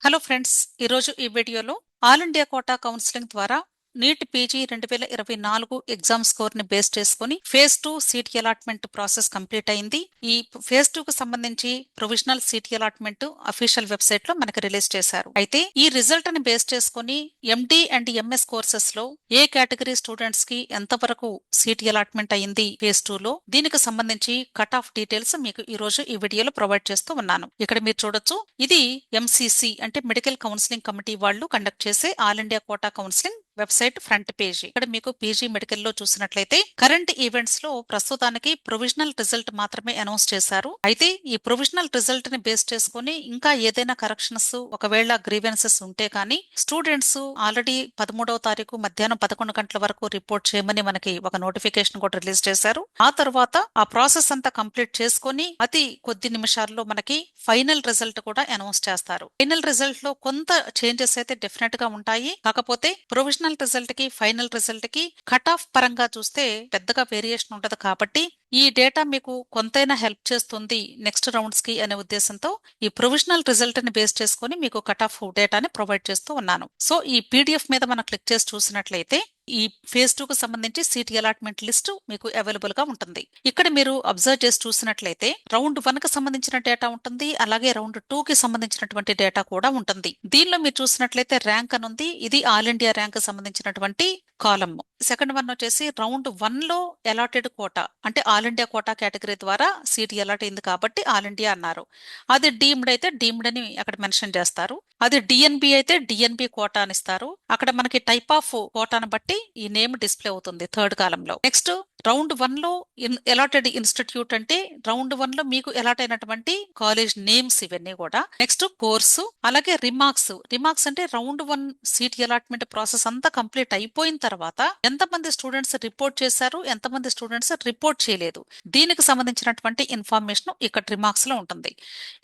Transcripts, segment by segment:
Hello friends, ఈరోజు ఈ వీడియోలో ఆల్ ఇండియా కోటా కౌన్సిలింగ్ ద్వారా నీట్ పీజీ 2024 ఎగ్జామ్ స్కోర్ ని బేస్ చేసుకుని phase 2 seat allotment process complete అయింది. ఈ ఫేజ్ 2 కు సంబంధించి provisional seat allotment official website లో మనకి రిలీజ్ చేశారు. అయితే ఈ రిజల్ట్ ని బేస్ చేసుకుని ఎండి అండ్ ఎంఎస్ కోర్సెస్ లో ఏ కేటగిరీ స్టూడెంట్స్ కి ఎంతవరకు సీట్ అలాట్మెంట్ అయింది ఫేజ్ 2 లో, దీనికి సంబంధించి కట్ ఆఫ్ డీటెయిల్స్ మీకు ఈ రోజు ఈ వీడియోలో ప్రొవైడ్ చేస్తూ ఉన్నాను. ఇక్కడ మీరు చూడొచ్చు, ఇది ఎంసీసీ అంటే మెడికల్ కౌన్సిలింగ్ కమిటీ వాళ్ళు కండక్ట్ చేసే all India quota counselling website front page. ఇక్కడ మీకు పీజీ మెడికల్ లో చూసినట్లయితే కరెంట్ ఈవెంట్స్ లో ప్రస్తుతానికి ప్రొవిజనల్ రిజల్ట్ మాత్రమే అనౌన్స్ చేశారు. అయితే ఈ ప్రొవిజనల్ రిజల్ట్ ని బేస్ చేసుకుని ఇంకా ఏదైనా కరెక్షన్స్, ఒకవేళ గ్రీవెన్సెస్ ఉంటే కానీ స్టూడెంట్స్ ఆల్రెడీ 13వ తారీఖు మధ్యాహ్నం 11 గంటల వరకు రిపోర్ట్ చేయమని మనకి ఒక నోటిఫికేషన్ కూడా రిలీజ్ చేశారు. ఆ తర్వాత ఆ ప్రాసెస్ అంతా కంప్లీట్ చేసుకుని అతి కొద్ది నిమిషాల్లో మనకి ఫైనల్ రిజల్ట్ కూడా అనౌన్స్ చేస్తారు. ఫైనల్ రిజల్ట్ లో కొంత చేంజెస్ అయితే డెఫినెట్ గా ఉంటాయి. కాకపోతే ప్రొవిజనల్ రిజల్ట్ కి ఫైనల్ రిజల్ట్ కి కట్ ఆఫ్ పరంగా చూస్తే పెద్దగా వేరియేషన్ ఉంటది. కాబట్టి ఈ డేటా మీకు కొంతైనా హెల్ప్ చేస్తుంది నెక్స్ట్ రౌండ్స్ కి అనే ఉద్దేశంతో ఈ ప్రొవిజనల్ రిజల్ట్ ని బేస్ చేసుకుని మీకు కట్ ఆఫ్ డేటాని ప్రొవైడ్ చేస్తూ ఉన్నాను. సో ఈ పీడిఎఫ్ మీద మనం క్లిక్ చేసి చూసినట్లయితే ఈ ఫేజ్ 2 కు సంబంధించి సీట్ అలాట్మెంట్ లిస్ట్ మీకు అవైలబుల్ గా ఉంటుంది. ఇక్కడ మీరు అబ్జర్వ్ చేసి చూసినట్లయితే రౌండ్ 1 కి సంబంధించిన డేటా ఉంటుంది, అలాగే రౌండ్ 2 కి సంబంధించినటువంటి డేటా కూడా ఉంటుంది. దీనిలో మీరు చూసినట్లయితే ర్యాంక్ అని ఉంది. ఇది ఆల్ ఇండియా ర్యాంక్ సంబంధించినటువంటి కాలమ్. సెకండ్ వన్ వచ్చేసి రౌండ్ 1 లో అలాటెడ్ కోటా అంటే ఆల్ ఇండియా కోటా కేటగిరీ ద్వారా సీట్ అలాట్ అయింది కాబట్టి ఆల్ ఇండియా అన్నారు. అది డీమ్డ్ అయితే డీమ్డ్ అని అక్కడ మెన్షన్ చేస్తారు. అది డిఎన్బి అయితే డిఎన్బి కోటా అని ఇస్తారు. అక్కడ మనకి టైప్ ఆఫ్ కోటాను బట్టి ఈ నేమ్ డిస్ప్లే అవుతుంది థర్డ్ కాలంలో. నెక్స్ట్ రౌండ్ 1 లో అలాటెడ్ ఇన్స్టిట్యూట్ అంటే రౌండ్ 1 లో మీకు అలాట్ అయినటువంటి కాలేజ్ నేమ్స్ ఇవన్నీ కూడా. నెక్స్ట్ కోర్సు, అలాగే రిమార్క్స్ అంటే రౌండ్ 1 సీట్ అలాట్మెంట్ ప్రాసెస్ అంతా కంప్లీట్ అయిపోయిన తర్వాత ఎంతమంది స్టూడెంట్స్ రిపోర్ట్ చేశారు, ఎంతమంది స్టూడెంట్స్ రిపోర్ట్ చేయలేదు, దీనికి సంబంధించినటువంటి ఇన్ఫర్మేషన్ ఇక్కడ రిమార్క్స్ లో ఉంటుంది.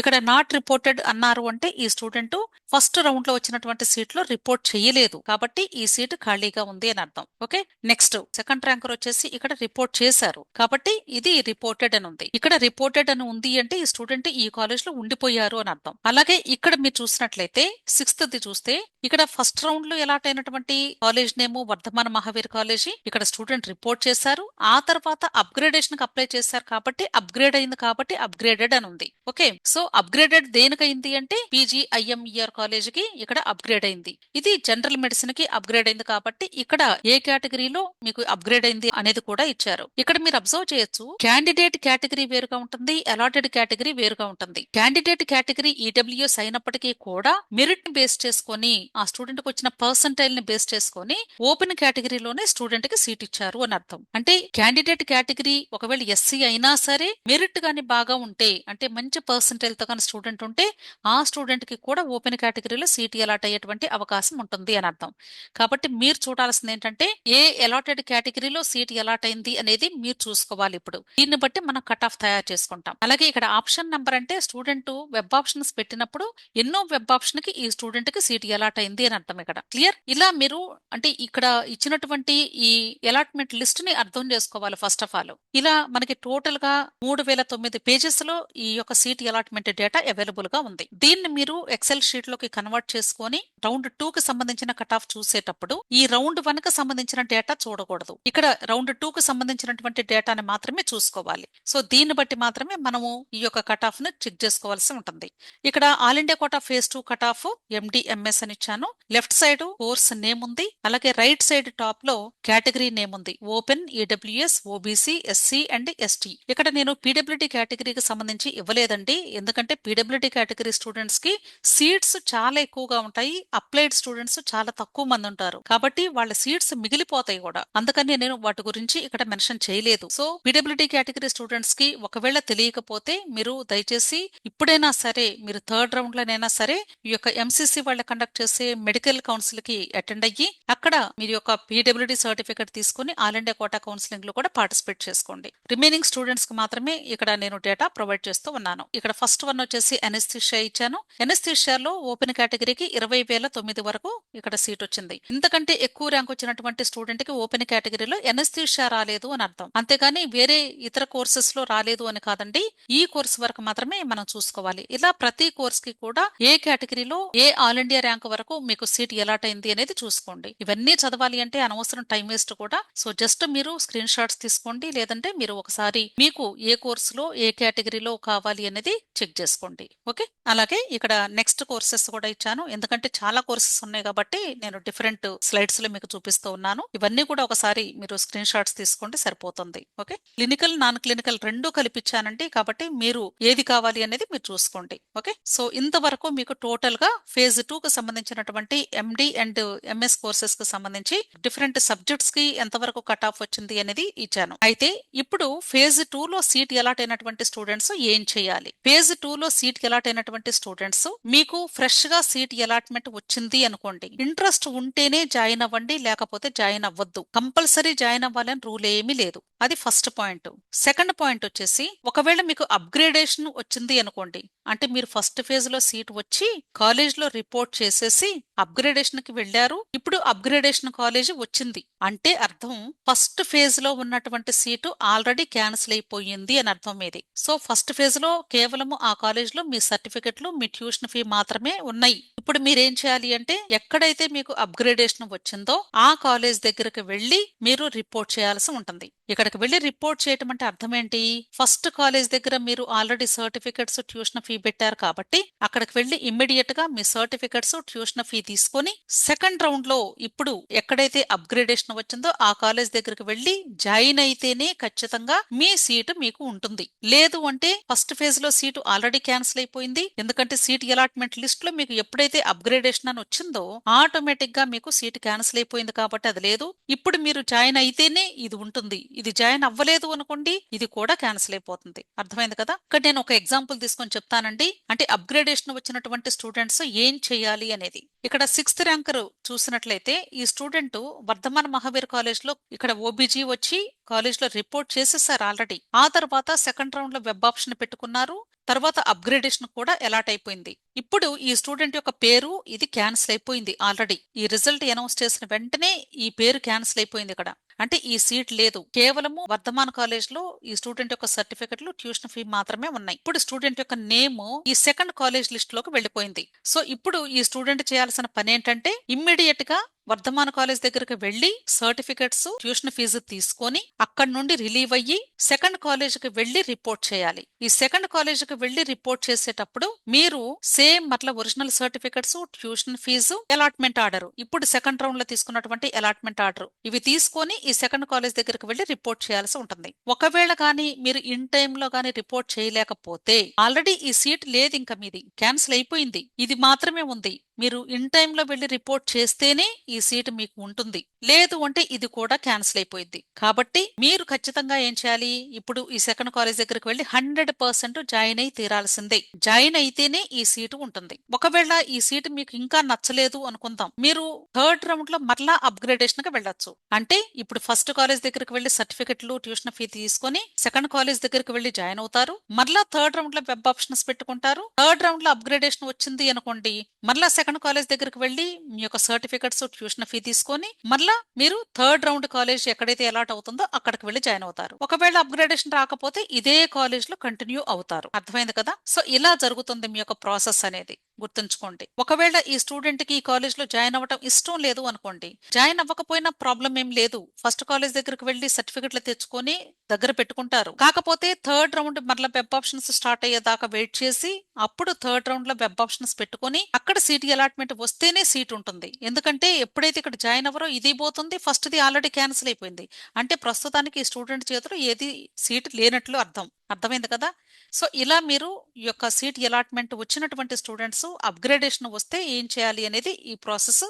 ఇక్కడ నాట్ రిపోర్టెడ్ అన్నారు అంటే ఈ స్టూడెంట్ ఫస్ట్ రౌండ్ లో వచ్చినటువంటి సీట్ లో రిపోర్ట్ చేయలేదు కాబట్టి ఈ సీట్ ఖాళీగా ఉంది అని అర్థం. ఓకే, నెక్స్ట్ సెకండ్ ర్యాంకర్ వచ్చేసి ఇక్కడ రిపోర్ట్ చేశారు కాబట్టి ఇది రిపోర్టెడ్ అని ఉంది. ఇక్కడ రిపోర్టెడ్ అని ఉంది అంటే ఈ స్టూడెంట్ ఈ కాలేజ్ లో ఉండిపోయారు అని అర్థం. అలాగే ఇక్కడ మీరు చూసినట్లయితే సిక్స్త్ ది చూస్తే ఇక్కడ ఫస్ట్ రౌండ్ లో అలాట్ అయినటువంటి కాలేజ్ నేమ్ వర్ధమాన మహావీర్ కాలేజీ. ఇక్కడ స్టూడెంట్ రిపోర్ట్ చేశారు, ఆ తర్వాత అప్గ్రేడేషన్ కి అప్లై చేశారు కాబట్టి అప్గ్రేడ్ అయింది కాబట్టి అప్గ్రేడెడ్ అని ఉంది. ఓకే, సో అప్గ్రేడెడ్ దేనికైంది అంటే పీజీ ఐఎంఈఆర్ కాలేజ్ కి ఇక్కడ అప్గ్రేడ్ అయింది. ఇది జనరల్ మెడిసిన్ కి అప్గ్రేడ్ అయింది కాబట్టి ఇక్కడ ఏ కేటగిరీలో మీకు అప్గ్రేడ్ అయింది అనేది కూడా ఇచ్చారు. ఇక్కడ మీరు అబ్జర్వ్ చేయొచ్చు, క్యాండిడేట్ కేటగిరీ వేరుగా ఉంటుంది, అలాటెడ్ కేటగిరీ వేరుగా ఉంటుంది. క్యాండిడేట్ కేటగిరీ ఈడబ్ల్యూఎస్ అయినప్పటికీ కూడా మెరిట్ ని బేస్ చేసుకొని ఆ స్టూడెంట్ కి వచ్చిన పర్సంటైల్ ని బేస్ చేసుకొని ఓపెన్ కేటగిరీలోనే స్టూడెంట్ కి సీట్ ఇచ్చారు అని అర్థం. అంటే క్యాండిడేట్ కేటగిరీ ఒకవేళ ఎస్సీ అయినా సరే మెరిట్ గాని బాగా ఉంటే, అంటే మంచి పర్సంటైల్ తో కానీ స్టూడెంట్ ఉంటే ఆ స్టూడెంట్ కి కూడా ఓపెన్ కేటగిరీలో సీట్ అలాట్ అయ్యేటువంటి అవకాశం ఉంటుంది అని అర్థం. కాబట్టి మీరు చూడాల్సింది ఏంటంటే ఏ అలాటెడ్ కేటగిరీలో సీట్ అలాట్ అయింది అనేది మీరు చూసుకోవాలి. ఇప్పుడు దీన్ని బట్టి మనం కట్ ఆఫ్ తయారు చేసుకుంటాం. అలాగే ఇక్కడ ఆప్షన్ నంబర్ అంటే స్టూడెంట్ వెబ్ ఆప్షన్స్ పెట్టినప్పుడు ఎన్నో వెబ్ ఆప్షన్ కి ఈ స్టూడెంట్ కి సీట్ అలాట్ అయింది అని అర్థం. ఇక్కడ క్లియర్. ఇలా మీరు అంటే ఇక్కడ ఇచ్చినటువంటి ఈ అలాట్మెంట్ లిస్ట్ ని అర్థం చేసుకోవాలి. ఫస్ట్ ఆఫ్ ఆల్ ఇలా మనకి టోటల్ గా 3009 పేజెస్ లో ఈ యొక్క సీట్ అలాట్మెంట్ డేటా అవైలబుల్ గా ఉంది. దీన్ని మీరు ఎక్సెల్ షీట్ లోకి కన్వర్ట్ చేసుకొని రౌండ్ 2 కి సంబంధించిన కట్ ఆఫ్ చూసేటప్పుడు ఈ రౌండ్ 1 కి సంబంధించిన డేటా చూడకూడదు. ఇక్కడ రౌండ్ 2 కి సంబంధించినటువంటి డేటాని మాత్రమే చూసుకోవాలి. సో దీన్ని బట్టి మాత్రమే మనము ఈ యొక్క కట్ ఆఫ్ ని చెక్ చేసుకోవాల్సి ఉంటుంది. ఇక్కడ all India quota phase 2 cut off MDMS అని ఇచ్చాను. లెఫ్ట్ సైడ్ కోర్స్ నేమ్ ఉంది, అలాగే రైట్ సైడ్ టాప్ లో కేటగిరీ నేమ్ ఉంది. Open, EWS, OBC, SC and ST. ఇక్కడ నేను పీడబ్ల్యూడి కేటగిరీకి సంబంధించి ఇవ్వలేదండి, ఎందుకంటే పీడబ్ల్యూడి కేటగిరీ స్టూడెంట్స్ కి సీట్స్ చాలా ఎక్కువగా ఉంటాయి, అప్లైడ్ స్టూడెంట్స్ చాలా తక్కువ మంది ఉంటారు కాబట్టి వాళ్ళ సీట్స్ మిగిలిపోతాయి కూడా. అందుకని నేను వాటి గురించి ఇక్కడ మెన్షన్ చేయలేదు. సో పీడబ్ల్యూడి కేటగిరీ స్టూడెంట్స్ కి ఒకవేళ తెలియకపోతే మీరు దయచేసి ఇప్పుడైనా సరే మీరు థర్డ్ రౌండ్ లోనైనా సరే ఈ యొక్క ఎంసీసీ వాళ్ళ కండక్ట్ చేసే మెడికల్ కౌన్సిల్ కి అటెండ్ అయ్యి అక్కడ మీరు యొక్క పీడబ్ల్యూడి సర్టిఫికేట్ తీసుకుని ఆల్ ఇండియా కోటా కౌన్సిలింగ్ లో కూడా పార్టిసిపేట్ చేసుకోండి. రిమైనింగ్ స్టూడెంట్స్ కి మాత్రమే ఇక్కడ నేను డేటా ప్రొవైడ్ చేస్తూ ఉన్నాను. ఇక్కడ ఫస్ట్ వన్ వచ్చేసి ఎనస్థీషియా ఇచ్చాను. ఎనస్థీషియాలో ఓపెన్ కేటగిరీకి 20,009 వరకు ఇక్కడ సీట్ వచ్చింది. ఇంతకంటే ఎక్కువ ర్యాంక్ వచ్చినటువంటి స్టూడెంట్ కి ఓపెన్ కేటగిరీలో ఎనస్థీషియా రాలేదు రాలేదు అని అర్థం. అంతేగాని వేరే ఇతర కోర్సెస్ లో రాలేదు అని కాదండి. ఈ కోర్స్ వరకు మాత్రమే మనం చూసుకోవాలి. ఇలా ప్రతి కోర్స్ కి కూడా ఏ కేటగిరీలో ఏ ఆల్ ఇండియా ర్యాంక్ వరకు మీకు సీట్ ఎలాట్ అయింది అనేది చూసుకోండి. ఇవన్నీ చదవాలి అంటే అనవసరం టైం వేస్ట్ కూడా. సో జస్ట్ మీరు స్క్రీన్ షాట్స్ తీసుకోండి, లేదంటే మీరు ఒకసారి మీకు ఏ కోర్సులో ఏ కేటగిరీలో కావాలి అనేది చెక్ చేసుకోండి. ఓకే, అలాగే ఇక్కడ నెక్స్ట్ కోర్సెస్ కూడా ఇచ్చాను. ఎందుకంటే చాలా కోర్సెస్ ఉన్నాయి కాబట్టి నేను డిఫరెంట్ స్లైడ్స్ లో మీకు చూపిస్తూ ఉన్నాను. ఇవన్నీ కూడా ఒకసారి మీరు స్క్రీన్ షాట్స్ తీసుకోండి, సరిపోతుంది. ఓకే, క్లినికల్ నాన్ క్లినికల్ రెండు కలిపిచ్చానండి, కాబట్టి మీరు ఏది కావాలి అనేది మీరు చూసుకోండి. ఓకే, సో ఇంతవరకు మీకు టోటల్ గా ఫేజ్ 2 కు సంబంధించినటువంటి ఎండి అండ్ ఎంఎస్ కోర్సెస్ కు సంబంధించి డిఫరెంట్ సబ్జెక్ట్స్ కి ఎంతవరకు కట్ ఆఫ్ వచ్చింది అనేది ఇచ్చాను. అయితే ఇప్పుడు ఫేజ్ 2 లో సీట్ అలాట్ అయినటువంటి స్టూడెంట్స్ ఏం చేయాలి? ఫేజ్ 2 లో సీట్ అలాట్ అయినటువంటి స్టూడెంట్స్ మీకు ఫ్రెష్ గా సీట్ అలాట్మెంట్ వచ్చింది అనుకోండి, ఇంట్రెస్ట్ ఉంటేనే జాయిన్ అవ్వండి, లేకపోతే జాయిన్ అవ్వద్దు. కంపల్సరీ జాయిన్ అవ్వాలని రూల్ ఏమీ లేదు. అది ఫస్ట్ పాయింట్. సెకండ్ పాయింట్ వచ్చేసి, ఒకవేళ మీకు అప్గ్రేడేషన్ వచ్చింది అనుకోండి, అంటే మీరు ఫస్ట్ ఫేజ్ లో సీట్ వచ్చి కాలేజ్ లో రిపోర్ట్ చేసేసి అప్గ్రేడేషన్ కి వెళ్లారు, ఇప్పుడు అప్గ్రేడేషన్ కాలేజ్ వచ్చింది అంటే అర్థం ఫస్ట్ ఫేజ్ లో ఉన్నటువంటి సీటు ఆల్రెడీ క్యాన్సిల్ అయిపోయింది అని అర్థం మీది. సో ఫస్ట్ ఫేజ్ లో కేవలము ఆ కాలేజ్ లో మీ సర్టిఫికెట్లు, మీ ట్యూషన్ ఫీ మాత్రమే ఉన్నాయి. ఇప్పుడు మీరేం చేయాలి అంటే, ఎక్కడైతే మీకు అప్గ్రేడేషన్ వచ్చిందో ఆ కాలేజ్ దగ్గరకు వెళ్లి మీరు రిపోర్ట్ చేయాల్సి ఉంటుంది. ఇక్కడికి వెళ్లి రిపోర్ట్ చేయటం అంటే అర్థం ఏంటి? ఫస్ట్ కాలేజ్ దగ్గర మీరు ఆల్రెడీ సర్టిఫికెట్స్, ట్యూషన్ ఫీ పెట్టారు కాబట్టి అక్కడికి వెళ్లి ఇమ్మీడియట్ గా మీ సర్టిఫికెట్స్, ట్యూషన్ ఫీ తీసుకొని సెకండ్ రౌండ్ లో ఇప్పుడు ఎక్కడైతే అప్గ్రేడేషన్ వచ్చిందో ఆ కాలేజ్ దగ్గరకు వెళ్లి జాయిన్ అయితేనే ఖచ్చితంగా మీ సీటు మీకు ఉంటుంది. లేదు అంటే ఫస్ట్ ఫేజ్ లో సీటు ఆల్రెడీ క్యాన్సిల్ అయిపోయింది. ఎందుకంటే సీట్ అలాట్మెంట్ లిస్ట్ లో మీకు ఎప్పుడైతే అప్గ్రేడేషన్ అని వచ్చిందో ఆటోమేటిక్ గా మీకు సీట్ క్యాన్సిల్ అయిపోయింది కాబట్టి అది లేదు. ఇప్పుడు మీరు జాయిన్ అయితేనే ఇది ఉంటుంది. ఇది జాయిన్ అవ్వలేదు అనుకోండి, ఇది కూడా క్యాన్సిల్ అయిపోతుంది. అర్థమైంది కదా? ఇక్కడ నేను ఒక ఎగ్జాంపుల్ తీసుకొని చెప్తానండి. అంటే అప్గ్రేడేషన్ వచ్చినటువంటి స్టూడెంట్స్ ఏం చేయాలి అనేది. ఇక్కడ 6th ర్యాంకర్ చూసినట్లయితే ఈ స్టూడెంట్ వర్ధమాన మహావీర్ కాలేజ్ లో ఇక్కడ ఓబీజీ వచ్చి కాలేజ్ లో రిపోర్ట్ చేసేసారు ఆల్రెడీ. ఆ తర్వాత సెకండ్ రౌండ్ లో వెబ్ ఆప్షన్ పెట్టుకున్నారు. తర్వాత అప్గ్రేడేషన్ కూడా అలాట్ అయిపోయింది. ఇప్పుడు ఈ స్టూడెంట్ యొక్క పేరు ఇది క్యాన్సిల్ అయిపోయింది ఆల్రెడీ. ఈ రిజల్ట్ అనౌన్స్ చేసిన వెంటనే ఈ పేరు క్యాన్సిల్ అయిపోయింది ఇక్కడ. అంటే ఈ సీట్ లేదు. కేవలము వర్ధమాన్ కాలేజ్ లో ఈ స్టూడెంట్ యొక్క సర్టిఫికెట్లు, ట్యూషన్ ఫీ మాత్రమే ఉన్నాయి. ఇప్పుడు స్టూడెంట్ యొక్క నేమ్ ఈ సెకండ్ కాలేజ్ లిస్ట్ లోకి వెళ్లిపోయింది. సో ఇప్పుడు ఈ స్టూడెంట్ చేయాల్సిన పని ఏంటంటే, ఇమ్మీడియట్ గా వర్ధమాన కాలేజ్ దగ్గరకు వెళ్లి సర్టిఫికెట్స్, ట్యూషన్ ఫీజు తీసుకొని అక్కడి నుండి రిలీవ్ అయ్యి సెకండ్ కాలేజ్ కి వెళ్లి రిపోర్ట్ చేయాలి. ఈ సెకండ్ కాలేజ్ కి వెళ్లి రిపోర్ట్ చేసేటప్పుడు మీరు సేమ్ మట్ల original certificates, tuition fee, allotment order, ఇప్పుడు సెకండ్ రౌండ్ లో తీసుకున్నటువంటి అలాట్మెంట్ ఆర్డర్, ఇవి తీసుకొని ఈ సెకండ్ కాలేజ్ దగ్గరకు వెళ్లి రిపోర్ట్ చేయాల్సి ఉంటుంది. ఒకవేళ కానీ మీరు ఇన్ టైమ్ లో గానీ రిపోర్ట్ చేయలేకపోతే ఆల్రెడీ ఈ సీట్ లేదు, ఇంకా మీది క్యాన్సిల్ అయిపోయింది, ఇది మాత్రమే ఉంది. మీరు ఇన్ టైమ్ లో వెళ్లి రిపోర్ట్ చేస్తేనే ఈ సీట్ మీకు ఉంటుంది. లేదు అంటే ఇది కూడా క్యాన్సిల్ అయిపోయింది. కాబట్టి మీరు ఖచ్చితంగా ఏం చేయాలి? ఇప్పుడు ఈ సెకండ్ కాలేజ్ దగ్గరికి వెళ్లి 100% జాయిన్ అయి తీరాల్సిందే. జాయిన్ అయితేనే ఈ సీటు ఉంటుంది. ఒకవేళ ఈ సీటు మీకు ఇంకా నచ్చలేదు అనుకుందాం, మీరు థర్డ్ రౌండ్ లో మరలా అప్గ్రేడేషన్ కి వెళ్ళొచ్చు. అంటే ఇప్పుడు ఫస్ట్ కాలేజ్ దగ్గరికి వెళ్లి సర్టిఫికెట్లు, ట్యూషన్ ఫీ తీసుకొని సెకండ్ కాలేజ్ దగ్గరికి వెళ్లి జాయిన్ అవుతారు. మరలా థర్డ్ రౌండ్ లో వెబ్ ఆప్షన్స్ పెట్టుకుంటారు. థర్డ్ రౌండ్ లో అప్గ్రేడేషన్ వచ్చింది అనుకోండి, మరలా సెకండ్ కాలేజ్ దగ్గరికి వెళ్లి మీ యొక్క సర్టిఫికెట్స్, ట్యూషన్ ఫీ తీసుకొని మరలా మీరు థర్డ్ రౌండ్ కాలేజ్ ఎక్కడైతే అలాట్ అవుతుందో అక్కడికి వెళ్లి జాయిన్ అవుతారు. ఒకవేళ అప్గ్రేడేషన్ రాకపోతే ఇదే కాలేజ్ లో కంటిన్యూ అవుతారు. అర్థమైంది కదా? సో ఇలా జరుగుతుంది మీ యొక్క ప్రాసెస్ అనేది, గుర్తుంచుకోండి. ఒకవేళ ఈ స్టూడెంట్ కి ఈ కాలేజ్ లో జాయిన్ అవ్వడం ఇష్టం లేదు అనుకోండి, జాయిన్ అవ్వకపోయినా ప్రాబ్లం ఏం లేదు. ఫస్ట్ కాలేజ్ దగ్గరికి వెళ్లి సర్టిఫికెట్లు తెచ్చుకొని దగ్గర పెట్టుకుంటారు. కాకపోతే థర్డ్ రౌండ్ మరలా వెబ్ ఆప్షన్స్ స్టార్ట్ అయ్యేదాకా వెయిట్ చేసి అప్పుడు థర్డ్ రౌండ్ లో వెబ్ ఆప్షన్స్ పెట్టుకొని అక్కడ సీట్ అలాట్మెంట్ వస్తేనే సీట్ ఉంటుంది. ఎందుకంటే ఎప్పుడైతే ఇక్కడ జాయిన్ అవ్వరో ఇది పోతుంది, ఫస్ట్ ది ఆల్రెడీ క్యాన్సిల్ అయిపోయింది. అంటే ప్రస్తుతానికి ఈ స్టూడెంట్ చేతిలో ఏది సీట్ లేనట్లు అర్థం. అర్థమైంది కదా? సో ఇలా మీరు ఈ యొక్క సీట్ అలాట్మెంట్ వచ్చినటువంటి స్టూడెంట్స్ అప్గ్రేడేషన్ వస్తే ఏం చేయాలి అనేది ఈ ప్రాసెస్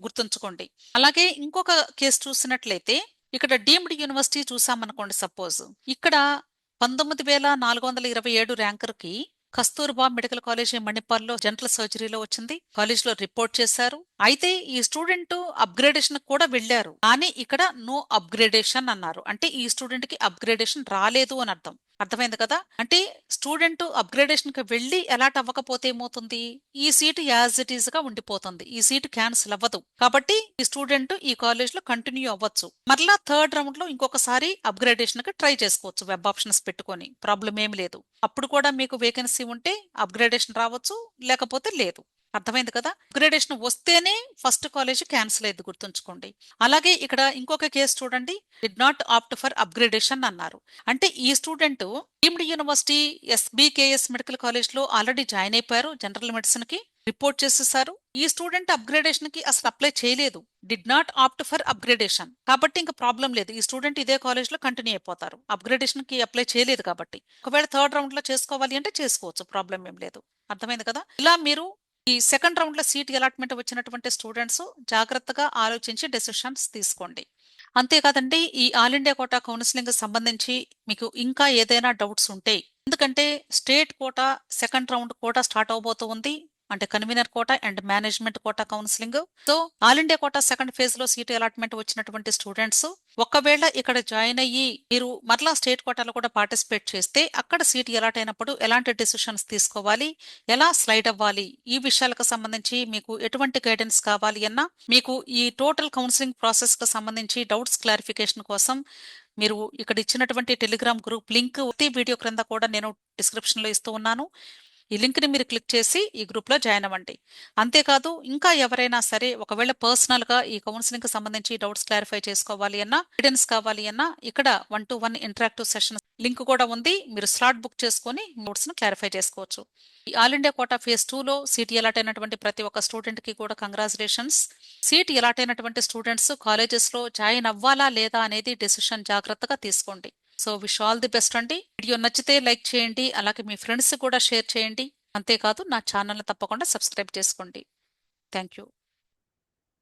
గుర్తుంచుకోండి. అలాగే ఇంకొక కేసు చూసినట్లయితే, ఇక్కడ డీమ్డ్ యూనివర్సిటీ చూసామనుకోండి. సపోజ్ ఇక్కడ 19,427 ర్యాంకర్ కి కస్తూర్బా మెడికల్ కాలేజ్ మణిపాల్లో జనరల్ సర్జరీలో వచ్చింది. కాలేజ్ లో రిపోర్ట్ చేశారు. అయితే ఈ స్టూడెంట్ అప్గ్రేడేషన్ కూడా వెళ్ళారు, కానీ ఇక్కడ నో అప్గ్రేడేషన్ అన్నారు. అంటే ఈ స్టూడెంట్ కి అప్గ్రేడేషన్ రాలేదు అని అర్థం. అర్థమైంది కదా? అంటే స్టూడెంట్ అప్గ్రేడేషన్ కి వెళ్ళి అలాట్ అవ్వకపోతే ఏమవుతుంది, ఈ సీట్ యాజ్ ఇట్ ఈస్ గా ఉండిపోతుంది, ఈ సీట్ క్యాన్సిల్ అవ్వదు. కాబట్టి ఈ స్టూడెంట్ ఈ కాలేజ్ లో కంటిన్యూ అవ్వచ్చు. మరలా థర్డ్ రౌండ్ లో ఇంకొకసారి అప్గ్రేడేషన్ కి ట్రై చేసుకోవచ్చు వెబ్ ఆప్షన్స్ పెట్టుకొని, ప్రాబ్లం ఏమి లేదు. అప్పుడు కూడా మీకు వేకెన్సీ ఉంటే అప్గ్రేడేషన్ రావచ్చు, లేకపోతే లేదు. అర్థమైంది కదా? అప్గ్రేడేషన్ వస్తేనే ఫస్ట్ కాలేజ్ క్యాన్సిల్ అయ్యింది, గుర్తుంచుకోండి. అలాగే ఇక్కడ ఇంకొక కేసు చూడండి, did not opt for upgradation అన్నారు. అంటే ఈ student deemed university SBKS medical college లో ఆల్రెడీ జాయిన్ అయిపోయారు, జనరల్ మెడిసిన్ కి రిపోర్ట్ చేసేసారు. ఈ స్టూడెంట్ అప్గ్రేడేషన్ కి అసలు అప్లై చేయలేదు, did not opt for upgradation. కాబట్టి ఇంకా ప్రాబ్లం లేదు, ఈ స్టూడెంట్ ఇదే కాలేజ్ లో కంటిన్యూ అయిపోతారు, అప్గ్రేడేషన్ కి అప్లై చేయలేదు కాబట్టి. ఒకవేళ థర్డ్ రౌండ్ లో చేసుకోవాలి అంటే చేసుకోవచ్చు, ప్రాబ్లం ఏం లేదు. అర్థమైంది కదా? ఇలా మీరు ఈ సెకండ్ రౌండ్ లో సీట్ అలాట్మెంట్ వచ్చినటువంటి స్టూడెంట్స్ జాగ్రత్తగా ఆలోచించి డెసిషన్స్ తీసుకోండి. అంతేకాదండి, ఈ ఆల్ ఇండియా కోటా కౌన్సిలింగ్ సంబంధించి మీకు ఇంకా ఏదైనా డౌట్స్ ఉంటే, ఎందుకంటే state quota second round quota start అవబోతూ ఉంది, అంటే convener quota and management quota counselling. So all India quota second phase లో సీట్ అలాట్మెంట్ వచ్చినటువంటి స్టూడెంట్స్ ఒకవేళ ఇక్కడ జాయిన్ అయ్యి మీరు మరలా స్టేట్ కోటాలో కూడా పార్టిసిపేట్ చేస్తే, అక్కడ సీట్ అలాట్ అయినప్పుడు ఎలాంటి డెసిషన్స్ తీసుకోవాలి, ఎలా స్లైడ్ అవ్వాలి, ఈ విషయాలకు సంబంధించి మీకు ఎటువంటి గైడెన్స్ కావాలి అన్నా, మీకు ఈ టోటల్ కౌన్సిలింగ్ ప్రాసెస్ కు సంబంధించి డౌట్స్ క్లారిఫికేషన్ కోసం మీరు ఇక్కడ ఇచ్చినటువంటి టెలిగ్రామ్ గ్రూప్ లింక్ ప్రతి వీడియో క్రింద కూడా నేను డిస్క్రిప్షన్ లో ఇస్తూ ఉన్నాను. ఈ లింక్ ని మీరు క్లిక్ చేసి ఈ గ్రూప్ లో జాయిన్ అవ్వండి. అంతేకాదు, ఇంకా ఎవరైనా సరే ఒకవేళ పర్సనల్ గా ఈ కౌన్సిలింగ్ కి సంబంధించి డౌట్స్ క్లారిఫై చేసుకోవాలి అన్నా, గైడెన్స్ కావాలి అన్నా, ఇక్కడ 1-to-1 ఇంటరాక్టివ్ సెషన్ లింక్ కూడా ఉంది, మీరు స్లాట్ బుక్ చేసుకుని నోట్స్ ను క్లారిఫై చేసుకోవచ్చు. ఈ ఆల్ ఇండియా కోటా ఫేజ్ 2 లో సీట్ అలాట్ అయినటువంటి ప్రతి ఒక్క స్టూడెంట్ కి కూడా కంగ్రాచులేషన్స్. సీట్ అలాట్ అయినటువంటి స్టూడెంట్స్ కాలేజెస్ లో జాయిన్ అవ్వాలా లేదా అనేది డెసిషన్ జాగ్రత్తగా తీసుకోండి. So wish all the best అండి. వీడియో నచ్చితే లైక్ చేయండి, అలాగే మీ ఫ్రెండ్స్ కూడా షేర్ చేయండి. అంతేకాదు నా ఛానల్ని తప్పకుండా సబ్స్క్రైబ్ చేసుకోండి. Thank you.